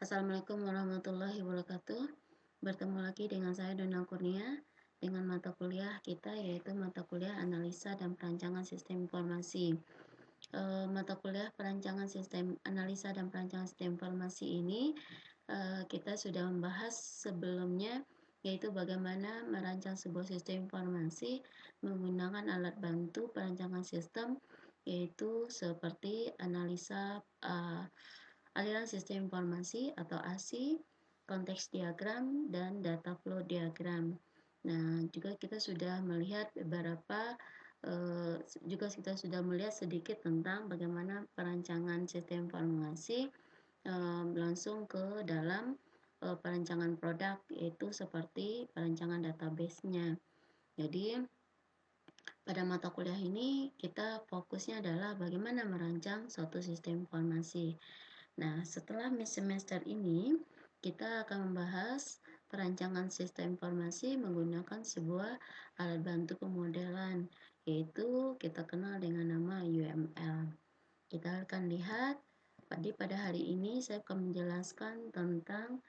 Assalamualaikum warahmatullahi wabarakatuh. Bertemu lagi dengan saya Dona Kurnia dengan mata kuliah kita yaitu mata kuliah Analisa dan Perancangan Sistem Informasi. Mata kuliah Perancangan Sistem Analisa dan Perancangan Sistem Informasi ini kita sudah membahas sebelumnya, yaitu bagaimana merancang sebuah sistem informasi menggunakan alat bantu perancangan sistem, yaitu seperti analisa aliran sistem informasi atau ASI, konteks diagram, dan data flow diagram. Nah, juga kita sudah melihat sedikit tentang bagaimana perancangan sistem informasi langsung ke dalam perancangan produk, yaitu seperti perancangan database-nya. Jadi pada mata kuliah ini kita fokusnya adalah bagaimana merancang suatu sistem informasi. Nah, setelah semester ini kita akan membahas perancangan sistem informasi menggunakan sebuah alat bantu pemodelan, yaitu kita kenal dengan nama UML. Kita akan lihat pada hari ini saya akan menjelaskan tentang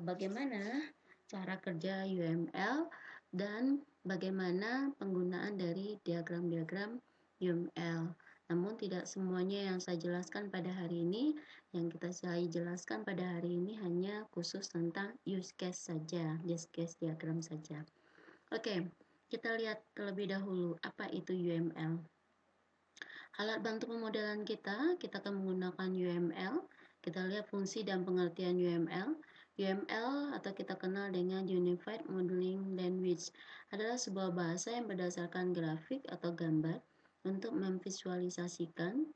bagaimana cara kerja UML dan bagaimana penggunaan dari diagram-diagram UML. Namun tidak semuanya yang saya jelaskan pada hari ini. Yang saya jelaskan pada hari ini hanya khusus tentang use case saja, use case diagram saja. Oke, kita lihat terlebih dahulu apa itu UML. Alat bantu pemodelan kita akan menggunakan UML. Kita lihat fungsi dan pengertian UML. UML atau kita kenal dengan Unified Modeling Language adalah sebuah bahasa yang berdasarkan grafik atau gambar untuk memvisualisasikan,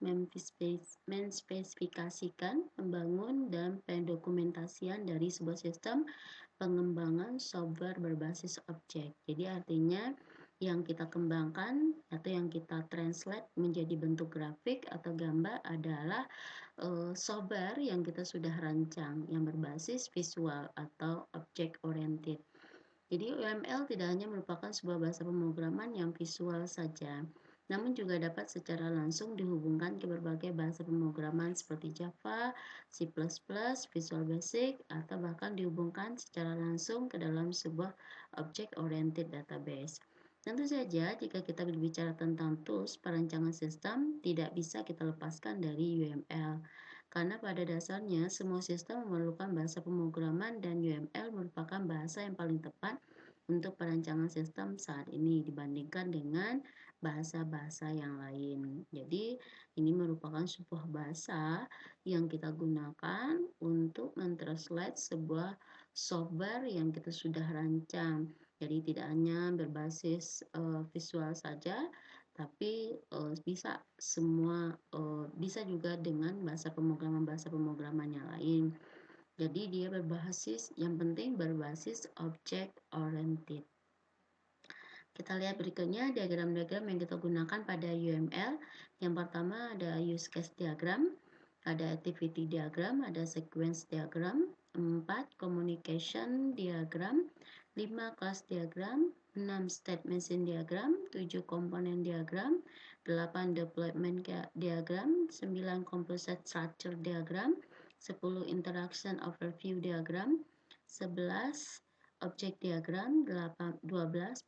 menspesifikasikan, membangun, dan pendokumentasian dari sebuah sistem pengembangan software berbasis objek. Jadi artinya yang kita kembangkan atau yang kita translate menjadi bentuk grafik atau gambar adalah software yang kita sudah rancang yang berbasis visual atau object oriented. Jadi UML tidak hanya merupakan sebuah bahasa pemrograman yang visual saja, namun juga dapat secara langsung dihubungkan ke berbagai bahasa pemrograman seperti Java, C++, Visual Basic, atau bahkan dihubungkan secara langsung ke dalam sebuah object oriented database. Tentu saja jika kita berbicara tentang tools perancangan sistem, tidak bisa kita lepaskan dari UML. Karena pada dasarnya semua sistem memerlukan bahasa pemrograman dan UML merupakan bahasa yang paling tepat untuk perancangan sistem saat ini dibandingkan dengan bahasa-bahasa yang lain. Jadi ini merupakan sebuah bahasa yang kita gunakan untuk mentranslate sebuah software yang kita sudah rancang. Jadi tidak hanya berbasis visual saja, tapi bisa juga dengan bahasa pemrograman yang lain. Jadi dia yang penting berbasis object oriented. Kita lihat berikutnya diagram-diagram yang kita gunakan pada UML. Yang pertama ada use case diagram, ada activity diagram, ada sequence diagram, 4 communication diagram, 5 class diagram, 6 state machine diagram, 7 komponen diagram, 8 deployment diagram, 9 composite structure diagram, 10 interaction overview diagram, 11 object diagram, 12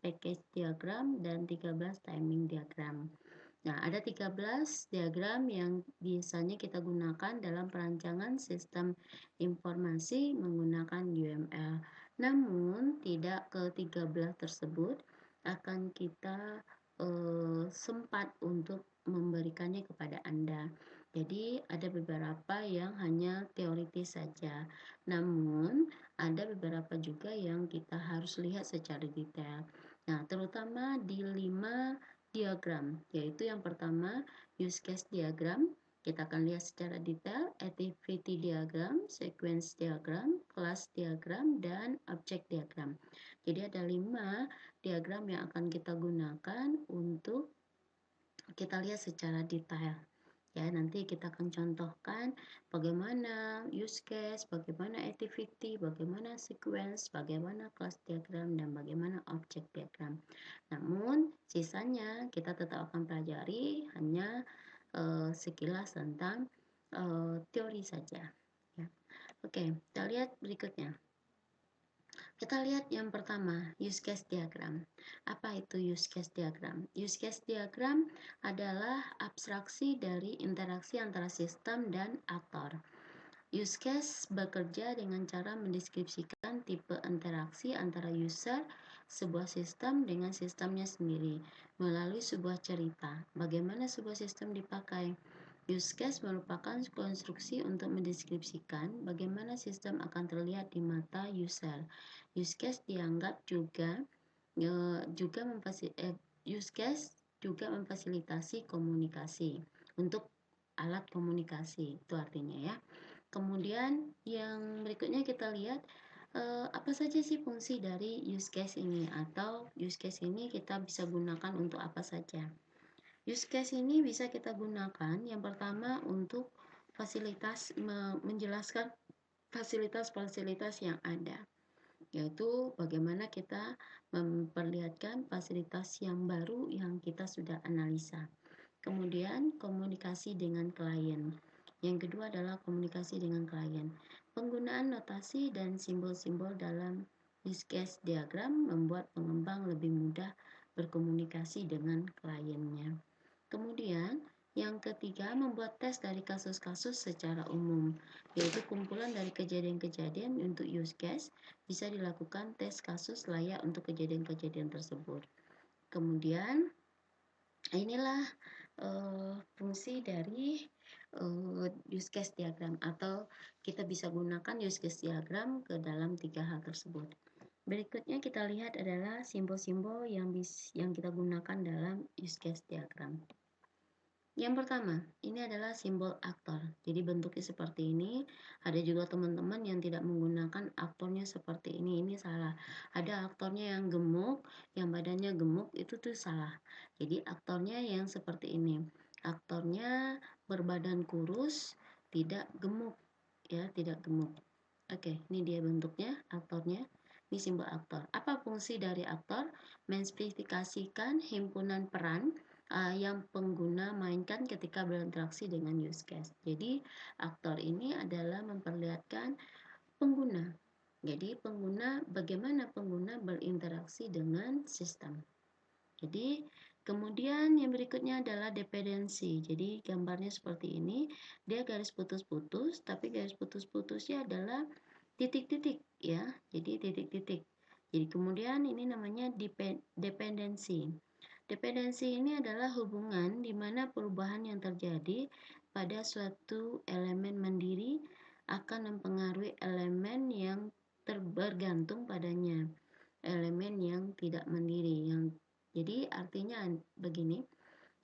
package diagram, dan 13 timing diagram. Nah, ada 13 diagram yang biasanya kita gunakan dalam perancangan sistem informasi menggunakan UML. Namun, tidak ke-13 tersebut akan kita sempat untuk memberikannya kepada Anda. Jadi, ada beberapa yang hanya teoritis saja. Namun, ada beberapa juga yang kita harus lihat secara detail. Nah, terutama di 5 diagram, yaitu yang pertama use case diagram. Kita akan lihat secara detail activity diagram, sequence diagram, class diagram, dan object diagram. Jadi ada 5 diagram yang akan kita gunakan untuk kita lihat secara detail. Ya, nanti kita akan contohkan bagaimana use case, bagaimana activity, bagaimana sequence, bagaimana class diagram, dan bagaimana object diagram. Namun sisanya kita tetap akan pelajari hanya sekilas tentang teori saja. Ya. Oke, kita lihat berikutnya. Kita lihat yang pertama, use case diagram. Apa itu use case diagram? Use case diagram adalah abstraksi dari interaksi antara sistem dan aktor. Use case bekerja dengan cara mendeskripsikan tipe interaksi antara user sebuah sistem dengan sistemnya sendiri melalui sebuah cerita. Bagaimana sebuah sistem dipakai? Use case merupakan konstruksi untuk mendeskripsikan bagaimana sistem akan terlihat di mata user. Use case dianggap use case juga memfasilitasi komunikasi untuk alat komunikasi, itu artinya ya. Kemudian yang berikutnya kita lihat apa saja sih fungsi dari use case ini, atau use case ini kita bisa gunakan untuk apa saja. Use case ini bisa kita gunakan yang pertama untuk menjelaskan fasilitas-fasilitas yang ada, yaitu bagaimana kita memperlihatkan fasilitas yang baru yang kita sudah analisa. Kemudian komunikasi dengan klien. Yang kedua adalah komunikasi dengan klien. Penggunaan notasi dan simbol-simbol dalam use case diagram membuat pengembang lebih mudah berkomunikasi dengan kliennya. Kemudian, yang ketiga, membuat tes dari kasus-kasus secara umum, yaitu kumpulan dari kejadian-kejadian untuk use case bisa dilakukan tes kasus layak untuk kejadian-kejadian tersebut. Kemudian, inilah fungsi dari use case diagram, atau kita bisa gunakan use case diagram ke dalam 3 hal tersebut. Berikutnya kita lihat adalah simbol-simbol yang kita gunakan dalam use case diagram. Yang pertama, ini adalah simbol aktor. Jadi bentuknya seperti ini. Ada juga teman-teman yang tidak menggunakan aktornya seperti ini. Ini salah. Ada aktornya yang gemuk, yang badannya gemuk, itu tuh salah. Jadi aktornya yang seperti ini. Aktornya berbadan kurus, tidak gemuk, ya, tidak gemuk. Oke, ini dia bentuknya, aktornya. Ini simbol aktor. Apa fungsi dari aktor? Menspesifikasikan himpunan peran yang pengguna mainkan ketika berinteraksi dengan use case. Jadi, aktor ini adalah memperlihatkan pengguna. Jadi, bagaimana pengguna berinteraksi dengan sistem. Jadi, kemudian yang berikutnya adalah dependensi. Jadi, gambarnya seperti ini. Dia garis putus-putus, tapi garis putus-putusnya adalah titik-titik, ya. Jadi, titik-titik. Jadi, kemudian ini namanya dependensi. Dependensi ini adalah hubungan di mana perubahan yang terjadi pada suatu elemen mandiri akan mempengaruhi elemen yang bergantung padanya, elemen yang tidak mandiri. Jadi artinya begini,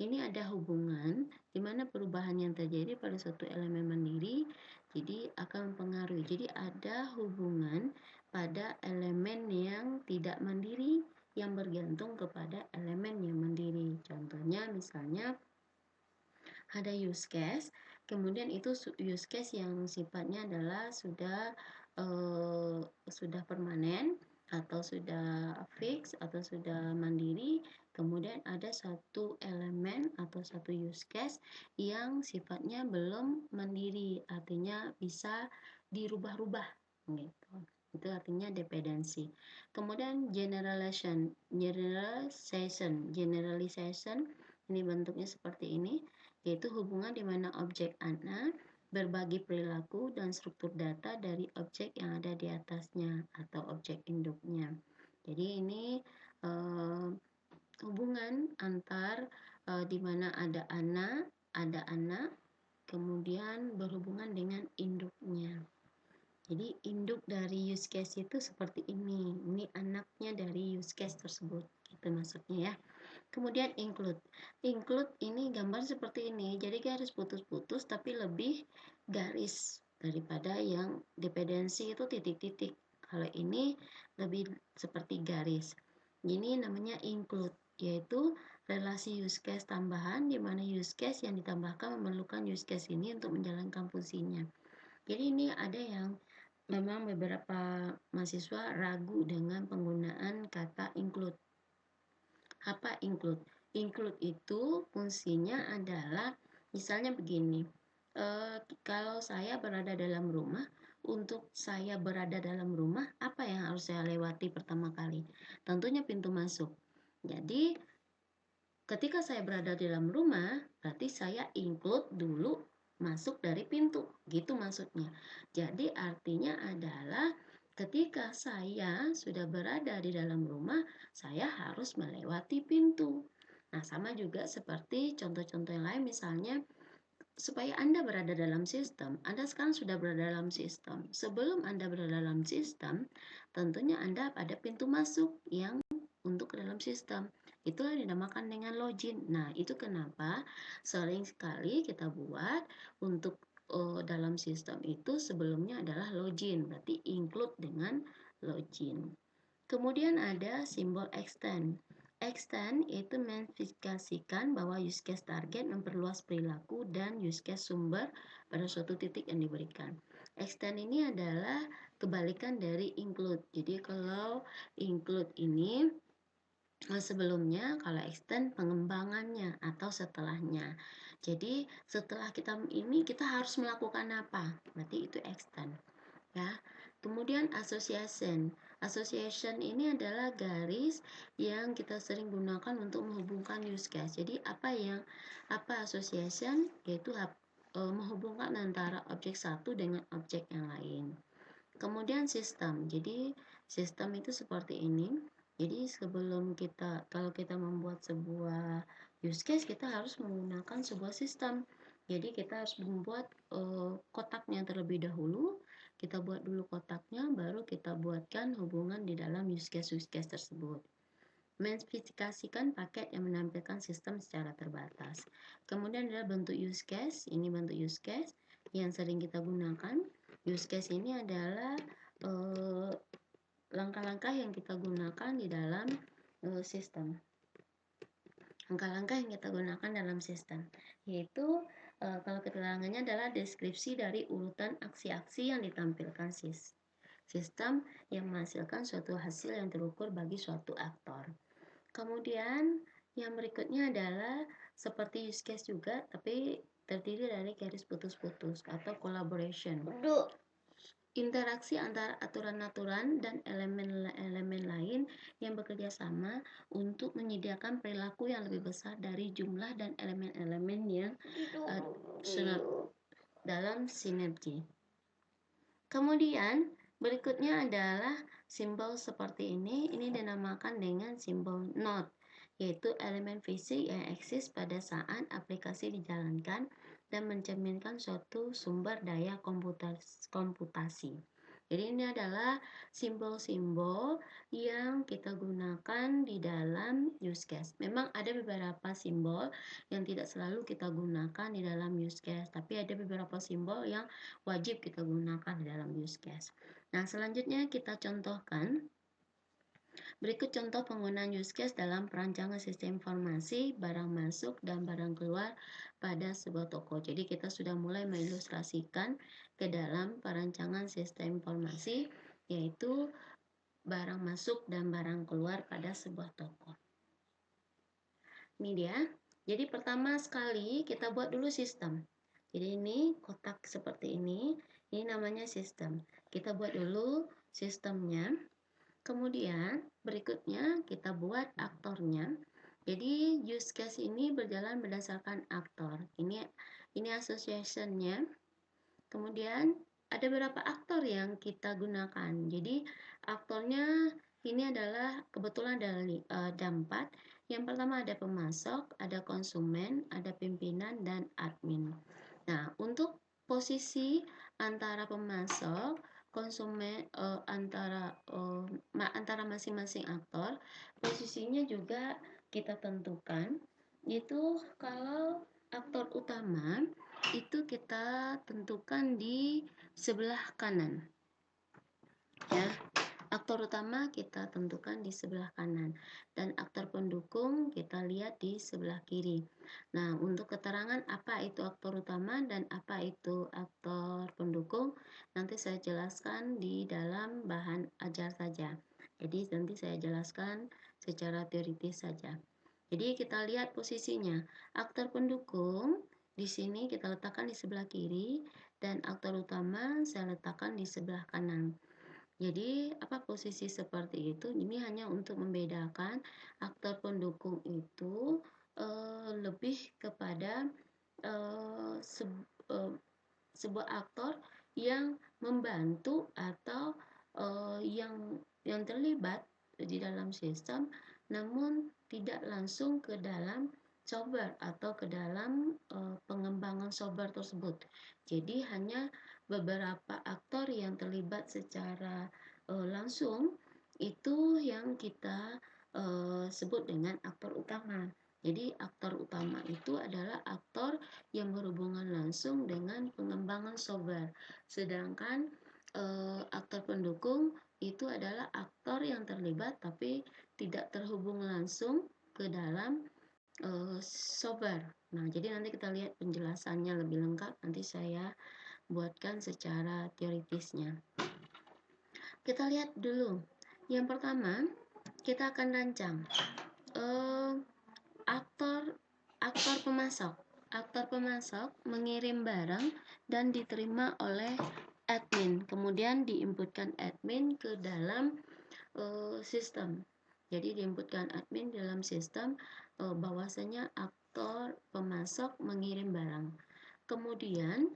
ini ada hubungan di mana perubahan yang terjadi pada suatu elemen mandiri jadi akan mempengaruhi. Jadi ada hubungan pada elemen yang tidak mandiri yang bergantung kepada elemen yang mandiri. Contohnya misalnya ada use case, kemudian itu use case yang sifatnya adalah sudah permanen atau sudah fix atau sudah mandiri. Kemudian ada satu elemen atau satu use case yang sifatnya belum mandiri, artinya bisa dirubah-rubah gitu. Itu artinya dependensi. Kemudian generalization ini bentuknya seperti ini, yaitu hubungan di mana objek ana berbagi perilaku dan struktur data dari objek yang ada di atasnya atau objek induknya. Jadi ini hubungan antar di mana ada ana, kemudian berhubungan dengan induknya. Jadi induk dari use case itu seperti ini. Ini anaknya dari use case tersebut. Gitu maksudnya ya. Kemudian include. Include ini gambar seperti ini. Jadi garis putus-putus tapi lebih garis daripada yang dependensi itu titik-titik. Kalau ini lebih seperti garis. Ini namanya include, yaitu relasi use case tambahan di mana use case yang ditambahkan memerlukan use case ini untuk menjalankan fungsinya. Jadi ini ada yang memang beberapa mahasiswa ragu dengan penggunaan kata include. Apa include? Include itu fungsinya adalah misalnya begini. Kalau saya berada dalam rumah, untuk saya berada dalam rumah, apa yang harus saya lewati pertama kali? Tentunya pintu masuk. Jadi, ketika saya berada di dalam rumah, berarti saya include dulu masuk dari pintu. Gitu maksudnya. Jadi, artinya adalah ketika saya sudah berada di dalam rumah, saya harus melewati pintu. Nah, sama juga seperti contoh-contoh yang lain, misalnya supaya Anda berada dalam sistem, Anda sekarang sudah berada dalam sistem. Sebelum Anda berada dalam sistem, tentunya Anda ada pintu masuk yang untuk ke dalam sistem. Itulah dinamakan dengan login. Nah, itu kenapa sering sekali kita buat untuk dalam sistem itu sebelumnya adalah login, berarti include dengan login. Kemudian ada simbol extend. Extend itu mengindikasikan bahwa use case target memperluas perilaku dan use case sumber pada suatu titik yang diberikan. Extend ini adalah kebalikan dari include. Jadi kalau include ini sebelumnya, kalau extend pengembangannya atau setelahnya. Jadi setelah kita ini kita harus melakukan apa? Berarti itu extend. Ya. Kemudian association. Association ini adalah garis yang kita sering gunakan untuk menghubungkan use case. Jadi apa association? Yaitu menghubungkan antara objek satu dengan objek yang lain. Kemudian sistem. Jadi sistem itu seperti ini. Jadi kalau kita membuat sebuah use case, kita harus menggunakan sebuah sistem. Jadi kita harus membuat kotaknya terlebih dahulu. Kita buat dulu kotaknya, baru kita buatkan hubungan di dalam use case tersebut. Menspesifikasikan paket yang menampilkan sistem secara terbatas. Kemudian adalah bentuk use case. Ini bentuk use case yang sering kita gunakan. Use case ini adalah langkah-langkah yang kita gunakan di dalam sistem. Langkah-langkah yang kita gunakan dalam sistem, yaitu kalau keterangannya adalah deskripsi dari urutan aksi-aksi yang ditampilkan sistem yang menghasilkan suatu hasil yang terukur bagi suatu aktor. Kemudian yang berikutnya adalah seperti use case juga, tapi terdiri dari garis putus-putus atau collaboration. Interaksi antara aturan-aturan dan elemen-elemen lain yang bekerja sama untuk menyediakan perilaku yang lebih besar dari jumlah dan elemen-elemen yang dalam sinergi. Kemudian berikutnya adalah simbol seperti ini dinamakan dengan simbol not, yaitu elemen fisik yang eksis pada saat aplikasi dijalankan dan mencerminkan suatu sumber daya komputasi. Jadi ini adalah simbol-simbol yang kita gunakan di dalam use case. Memang ada beberapa simbol yang tidak selalu kita gunakan di dalam use case, tapi ada beberapa simbol yang wajib kita gunakan di dalam use case. Nah, selanjutnya kita contohkan. Berikut contoh penggunaan use case dalam perancangan sistem informasi, barang masuk dan barang keluar pada sebuah toko. Jadi kita sudah mulai mengilustrasikan ke dalam perancangan sistem informasi, yaitu barang masuk dan barang keluar pada sebuah toko. Ini dia. Jadi pertama sekali kita buat dulu sistem. Jadi ini kotak seperti ini namanya sistem. Kita buat dulu sistemnya. Kemudian berikutnya kita buat aktornya. Jadi use case ini berjalan berdasarkan aktor. Ini association-nya. Kemudian ada beberapa aktor yang kita gunakan. Jadi aktornya ini adalah kebetulan dari ada 4. Yang pertama ada pemasok, ada konsumen, ada pimpinan, dan admin. Nah, untuk posisi antara pemasok, konsumen, antara masing-masing aktor, posisinya juga kita tentukan. Itu kalau aktor utama itu kita tentukan di sebelah kanan. Ya. Aktor utama kita tentukan di sebelah kanan dan aktor pendukung kita lihat di sebelah kiri. Nah, untuk keterangan apa itu aktor utama dan apa itu aktor pendukung nanti saya jelaskan di dalam bahan ajar saja. Jadi nanti saya jelaskan secara teoritis saja. Jadi kita lihat posisinya. Aktor pendukung di sini kita letakkan di sebelah kiri dan aktor utama saya letakkan di sebelah kanan. Jadi apa posisi seperti itu? Ini hanya untuk membedakan aktor pendukung itu lebih kepada sebuah aktor yang membantu atau yang terlibat di dalam sistem, namun tidak langsung ke dalam software atau ke dalam pengembangan software tersebut. Jadi hanya beberapa aktor yang terlibat secara langsung itu yang kita sebut dengan aktor utama. Jadi aktor utama itu adalah aktor yang berhubungan langsung dengan pengembangan software. Sedangkan aktor pendukung itu adalah aktor yang terlibat tapi tidak terhubung langsung ke dalam software. Nah, jadi nanti kita lihat penjelasannya lebih lengkap. Nanti saya buatkan secara teoritisnya. Kita lihat dulu. Yang pertama, kita akan rancang aktor pemasok. Aktor pemasok mengirim barang dan diterima oleh admin. Kemudian diinputkan admin ke dalam sistem. Jadi diinputkan admin dalam sistem bahwasanya aktor pemasok mengirim barang. Kemudian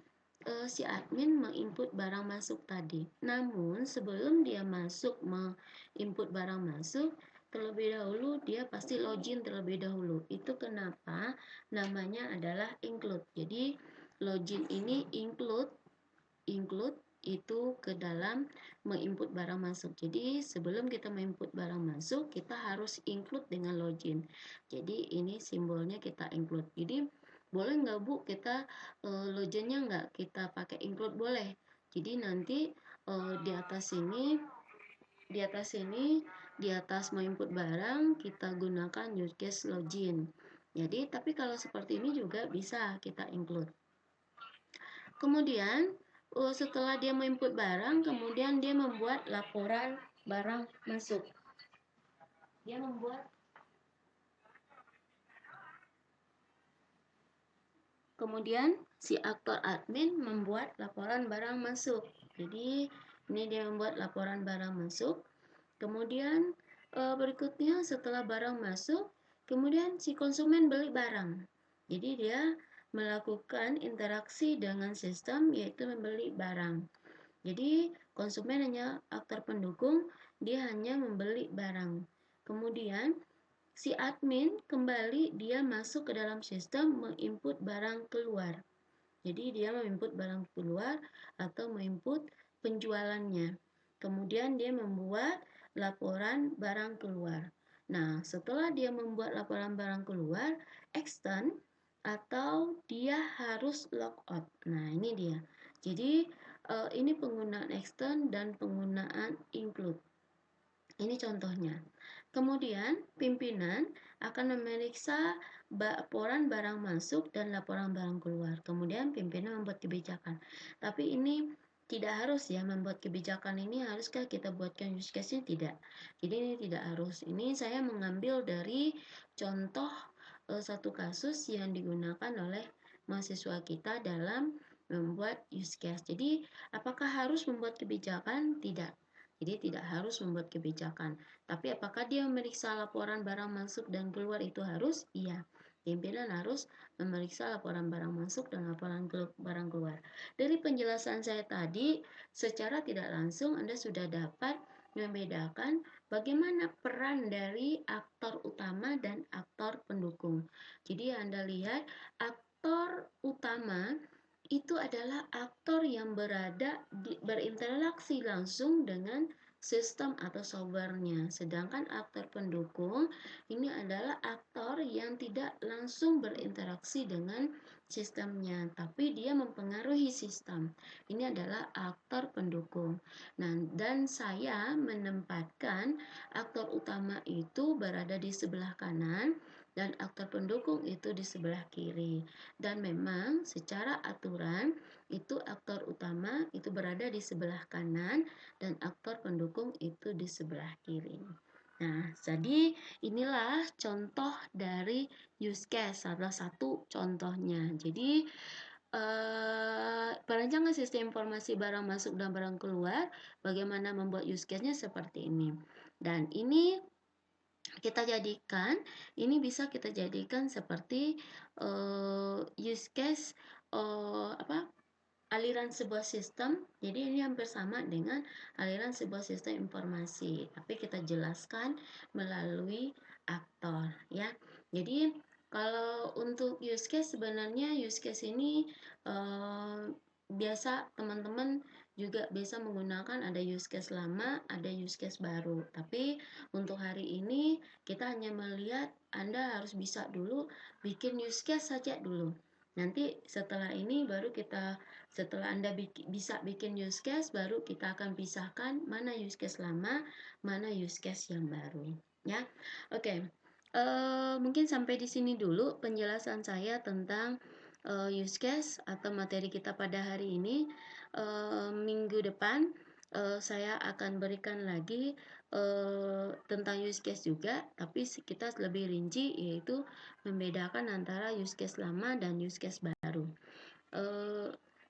si admin menginput barang masuk tadi. Namun sebelum dia masuk menginput barang masuk, terlebih dahulu dia pasti login terlebih dahulu. Itu kenapa namanya adalah include. Jadi login ini include itu ke dalam menginput barang masuk. Jadi sebelum kita menginput barang masuk, kita harus include dengan login. Jadi ini simbolnya kita include. Jadi boleh nggak Bu kita loginnya nggak kita pakai include? Boleh. Jadi nanti di atas sini di atas menginput barang kita gunakan use case login. Jadi tapi kalau seperti ini juga bisa kita include. Kemudian setelah dia menginput barang, kemudian dia membuat laporan barang masuk. Kemudian si aktor admin membuat laporan barang masuk. Jadi ini dia membuat laporan barang masuk. Kemudian berikutnya setelah barang masuk, kemudian si konsumen beli barang. Jadi dia melakukan interaksi dengan sistem yaitu membeli barang. Jadi konsumen hanya aktor pendukung, dia hanya membeli barang. Kemudian si admin kembali dia masuk ke dalam sistem menginput barang keluar. Jadi dia menginput barang keluar atau menginput penjualannya. Kemudian dia membuat laporan barang keluar. Nah, setelah dia membuat laporan barang keluar, extend atau dia harus logout. Nah, ini dia. Jadi ini penggunaan extend dan penggunaan include. Ini contohnya. Kemudian pimpinan akan memeriksa laporan barang masuk dan laporan barang keluar. Kemudian pimpinan membuat kebijakan. Tapi ini tidak harus ya membuat kebijakan ini, haruskah kita buatkan use case-nya? Tidak. Jadi ini tidak harus. Ini saya mengambil dari contoh satu kasus yang digunakan oleh mahasiswa kita dalam membuat use case. Jadi apakah harus membuat kebijakan? Tidak. Jadi tidak harus membuat kebijakan. Tapi apakah dia memeriksa laporan barang masuk dan keluar itu harus? Iya. Pimpinan harus memeriksa laporan barang masuk dan laporan barang keluar. Dari penjelasan saya tadi, secara tidak langsung Anda sudah dapat membedakan bagaimana peran dari aktor utama dan aktor pendukung. Jadi Anda lihat aktor utama itu adalah aktor yang berinteraksi langsung dengan sistem atau softwarenya. Sedangkan aktor pendukung ini adalah aktor yang tidak langsung berinteraksi dengan sistemnya, tapi dia mempengaruhi sistem. Ini adalah aktor pendukung. Nah, dan saya menempatkan aktor utama itu berada di sebelah kanan dan aktor pendukung itu di sebelah kiri. Dan memang secara aturan itu aktor utama itu berada di sebelah kanan dan aktor pendukung itu di sebelah kiri. Nah, jadi inilah contoh dari use case, salah satu contohnya. Jadi perancangan sistem informasi barang masuk dan barang keluar, bagaimana membuat use case-nya seperti ini. Dan ini bisa kita jadikan seperti use case aliran sebuah sistem. Jadi ini hampir sama dengan aliran sebuah sistem informasi, tapi kita jelaskan melalui aktor ya. Jadi kalau untuk use case, sebenarnya use case ini biasa teman-teman juga bisa menggunakan, ada use case lama, ada use case baru. Tapi untuk hari ini kita hanya melihat Anda harus bisa dulu bikin use case saja dulu. Nanti setelah ini baru setelah Anda bisa bikin use case, baru kita akan pisahkan mana use case lama, mana use case yang baru ya. Oke. Mungkin sampai di sini dulu penjelasan saya tentang use case atau materi kita pada hari ini. Minggu depan saya akan berikan lagi tentang use case juga, tapi kita lebih rinci, yaitu membedakan antara use case lama dan use case baru.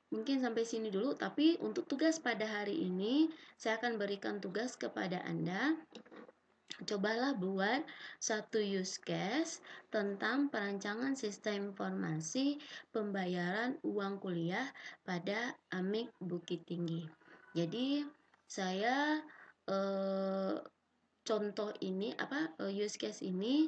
Mungkin sampai sini dulu, tapi untuk tugas pada hari ini saya akan berikan tugas kepada Anda. Cobalah buat satu use case tentang perancangan sistem informasi pembayaran uang kuliah pada Amik Bukit Tinggi. Jadi saya contoh ini use case ini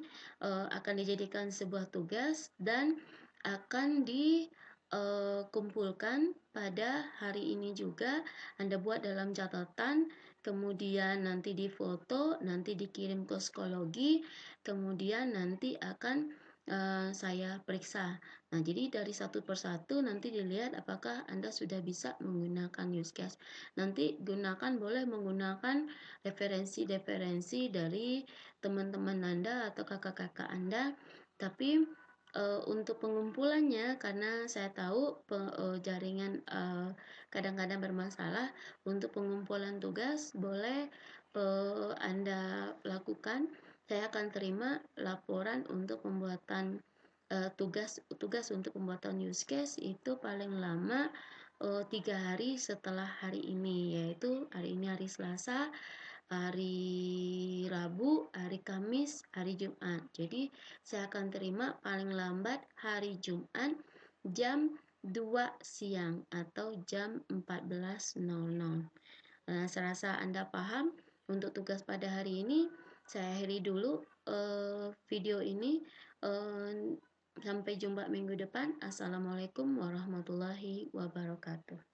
akan dijadikan sebuah tugas dan akan dikumpulkan pada hari ini juga. Anda buat dalam catatan, kemudian nanti difoto, nanti dikirim ke psikologi, kemudian nanti akan saya periksa. Nah, jadi dari satu persatu nanti dilihat apakah Anda sudah bisa menggunakan use case. Nanti boleh menggunakan referensi-referensi dari teman-teman Anda atau kakak-kakak Anda. Tapi untuk pengumpulannya, karena saya tahu jaringan kadang-kadang bermasalah, untuk pengumpulan tugas boleh Anda lakukan. Saya akan terima laporan untuk pembuatan tugas untuk pembuatan use case itu paling lama 3 hari setelah hari ini, yaitu hari ini hari Selasa, hari Rabu, hari Kamis, hari Jumat. Jadi saya akan terima paling lambat hari Jumat jam 2 siang atau jam 14.00. Nah, serasa Anda paham untuk tugas pada hari ini. Saya akhiri dulu video ini. Sampai jumpa minggu depan. Assalamualaikum warahmatullahi wabarakatuh.